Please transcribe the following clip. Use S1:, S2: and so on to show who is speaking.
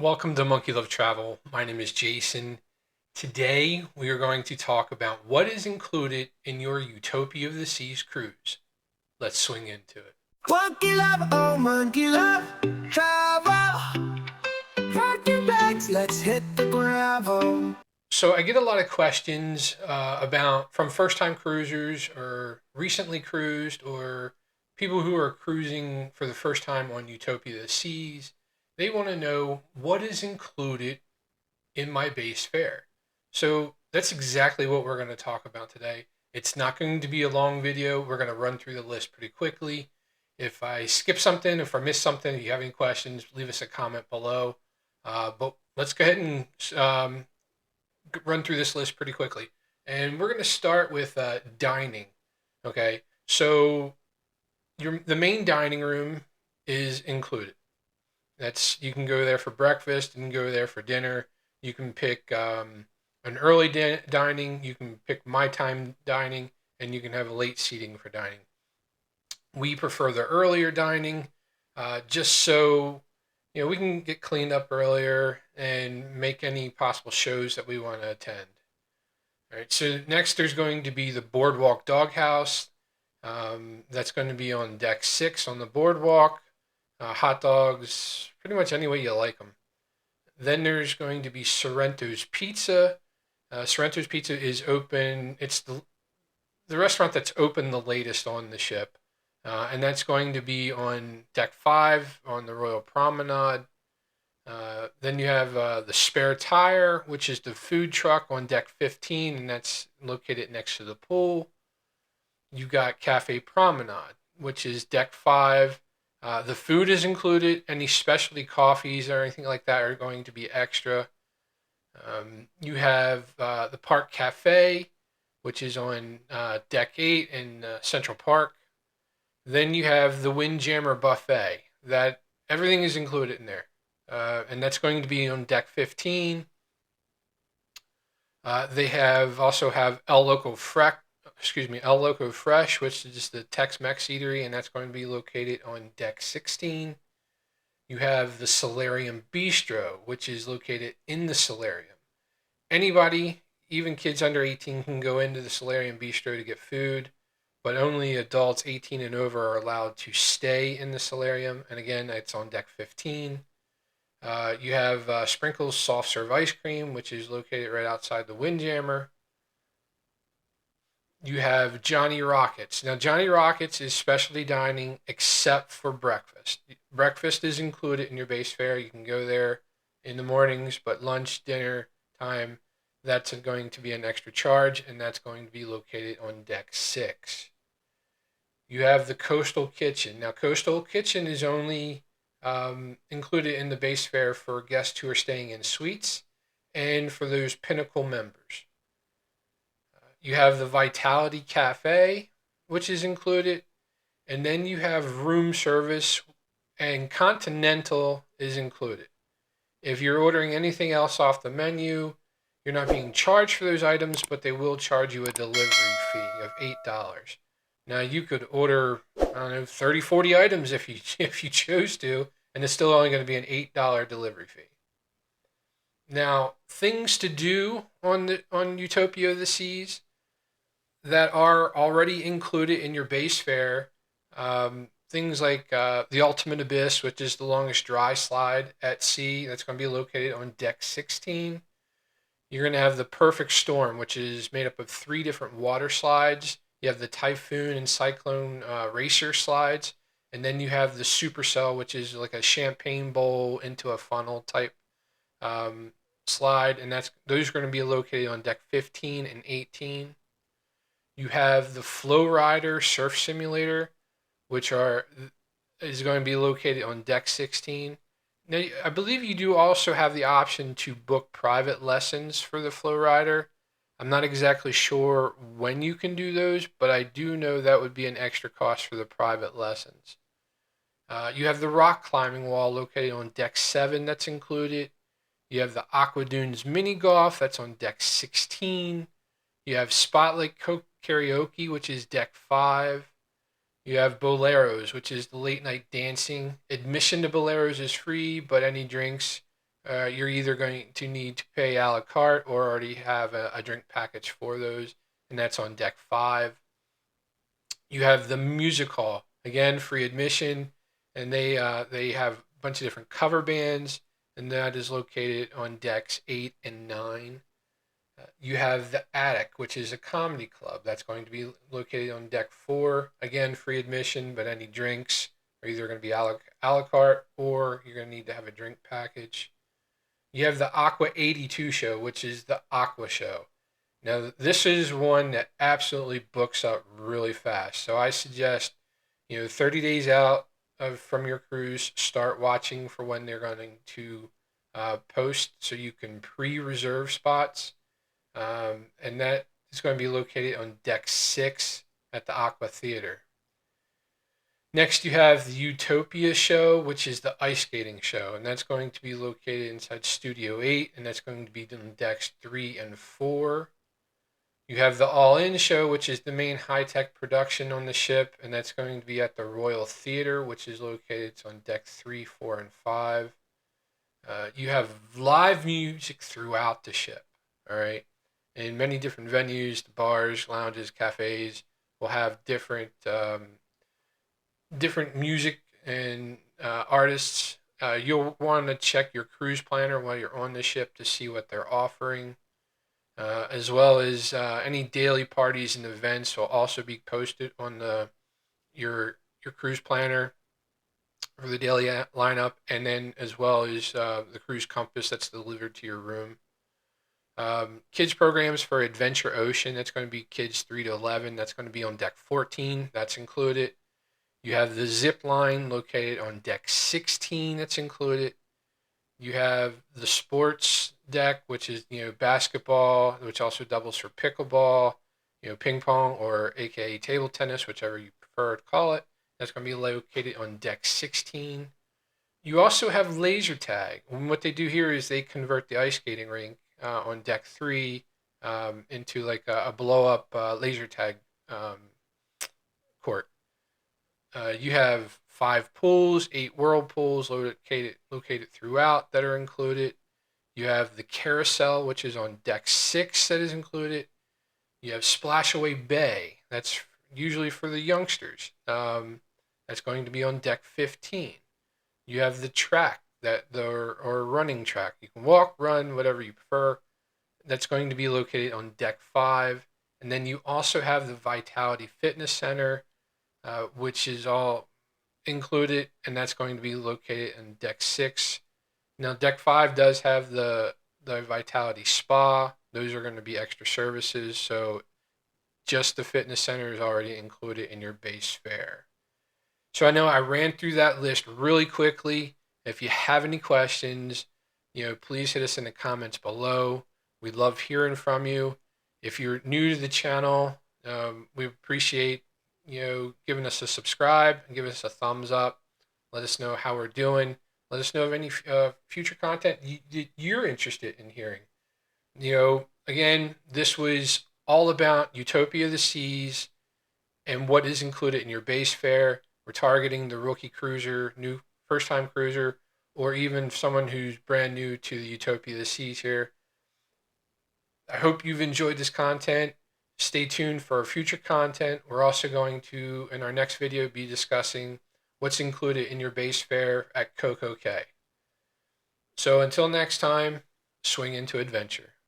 S1: Welcome to Monkey Love Travel. My name is Jason. Today we are going to talk about what is included in your Utopia of the Seas cruise. Let's swing into it.
S2: Monkey love, oh monkey love, travel. Packing bags, let's hit the gravel.
S1: So I get a lot of questions about from first-time cruisers or recently cruised or people who are cruising for the first time on Utopia of the Seas. They want to know what is included in my base fare. So that's exactly what we're going to talk about today. It's not going to be a long video. We're going to run through the list pretty quickly. If I skip something, if I miss something, if you have any questions, leave us a comment below. But let's go ahead and run through this list pretty quickly. And we're going to start with dining. Okay, so the main dining room is included. You can go there for breakfast, you can go there for dinner. You can pick an early dining, you can pick my time dining, and you can have a late seating for dining. We prefer the earlier dining, just so we can get cleaned up earlier and make any possible shows that we want to attend. All right. So next, there's going to be the Boardwalk Doghouse. That's going to be on deck 6 on the boardwalk. Hot dogs, pretty much any way you like them. Then there's going to be Sorrento's Pizza. Sorrento's Pizza is open. It's the restaurant that's open the latest on the ship. And that's going to be on deck 5 on the Royal Promenade. Then you have the Spare Tire, which is the food truck on deck 15, and that's located next to the pool. You got Cafe Promenade, which is deck 5. The food is included. Any specialty coffees or anything like that are going to be extra. You have the Park Cafe, which is on deck 8 in Central Park. Then you have the Windjammer Buffet. That everything is included in there, and that's going to be on deck 15. They also have El Loco Fresh, which is the Tex-Mex eatery, and that's going to be located on deck 16. You have the Solarium Bistro, which is located in the Solarium. Anybody, even kids under 18, can go into the Solarium Bistro to get food, but only adults 18 and over are allowed to stay in the Solarium, and again, it's on deck 15. You have Sprinkles Soft Serve Ice Cream, which is located right outside the Windjammer. You have Johnny Rockets. Now, Johnny Rockets is specialty dining except for breakfast. Breakfast is included in your base fare. You can go there in the mornings, but lunch, dinner time, that's going to be an extra charge, and that's going to be located on deck 6. You have the Coastal Kitchen. Now, Coastal Kitchen is only included in the base fare for guests who are staying in suites and for those Pinnacle members. You have the Vitality Cafe, which is included. And then you have room service, and Continental is included. If you're ordering anything else off the menu, you're not being charged for those items, but they will charge you a delivery fee of $8. Now, you could order, 30, 40 items if you chose to, and it's still only going to be an $8 delivery fee. Now, things to do on Utopia of the Seas that are already included in your base fare. Things like the Ultimate Abyss, which is the longest dry slide at sea. That's going to be located on deck 16. You're going to have the Perfect Storm, which is made up of 3 different water slides. You have the Typhoon and Cyclone racer slides. And then you have the Supercell, which is like a champagne bowl into a funnel type slide. And those are going to be located on deck 15 and 18. You have the Flow Rider Surf Simulator, which is going to be located on deck 16. Now, I believe you do also have the option to book private lessons for the Flow Rider. I'm not exactly sure when you can do those, but I do know that would be an extra cost for the private lessons. You have the Rock Climbing Wall located on deck 7 that's included. You have the Aqua Dunes Mini Golf that's on deck 16. You have Spotlight Karaoke, which is deck 5. You have Boleros, which is the late night dancing. Admission to Boleros is free, but any drinks You're either going to need to pay a la carte or already have a drink package for those, and that's on deck 5. You have the music hall, again, free admission, and they have a bunch of different cover bands, and that is located on decks 8 and 9. You have the Attic, which is a comedy club. That's going to be located on deck 4. Again, free admission, but any drinks are either going to be a la carte or you're going to need to have a drink package. You have the Aqua 82 show, which is the Aqua show. Now, this is one that absolutely books up really fast. So I suggest, 30 days out from your cruise, start watching for when they're going to post so you can pre reserve spots. And that is going to be located on deck 6 at the Aqua Theater. Next, you have the Utopia show, which is the ice skating show, and that's going to be located inside Studio 8, and that's going to be on decks 3 and 4. You have the All In show, which is the main high tech production on the ship, and that's going to be at the Royal Theater, which is located on deck 3, 4, and 5. You have live music throughout the ship, all right? In many different venues, the bars, lounges, cafes will have different music and artists. You'll want to check your cruise planner while you're on the ship to see what they're offering, as well as any daily parties and events will also be posted on your cruise planner for the daily lineup, and then as well as the cruise compass that's delivered to your room. Kids programs for Adventure Ocean, that's going to be kids 3 to 11. That's going to be on deck 14. That's included. You have the zip line located on deck 16. That's included. You have the sports deck, which is basketball, which also doubles for pickleball, ping pong, or AKA table tennis, whichever you prefer to call it. That's going to be located on deck 16. You also have laser tag. And what they do here is they convert the ice skating rink on deck 3 into like a blow up laser tag court. You have 5 pools, 8 whirlpools located throughout that are included. You have the carousel, which is on deck 6, that is included. You have Splashaway Bay. That's usually for the youngsters. That's going to be on deck 15. You have the track or running track. You can walk, run, whatever you prefer. That's going to be located on deck 5. And then you also have the Vitality Fitness Center, which is all included, and that's going to be located in deck 6. Now, deck 5 does have the Vitality Spa. Those are going to be extra services, so just the fitness center is already included in your base fare. So I know I ran through that list really quickly. If you have any questions, please hit us in the comments below. We love hearing from you. If you're new to the channel, we appreciate giving us a subscribe and give us a thumbs up. Let us know how we're doing. Let us know of any future content you're interested in hearing. Again, this was all about Utopia of the Seas and what is included in your base fare. We're targeting the rookie cruiser, new first-time cruiser, or even someone who's brand new to the Utopia of the Seas here. I hope you've enjoyed this content. Stay tuned for future content. We're also going to, in our next video, be discussing what's included in your base fare at Coco Cay. So until next time, swing into adventure.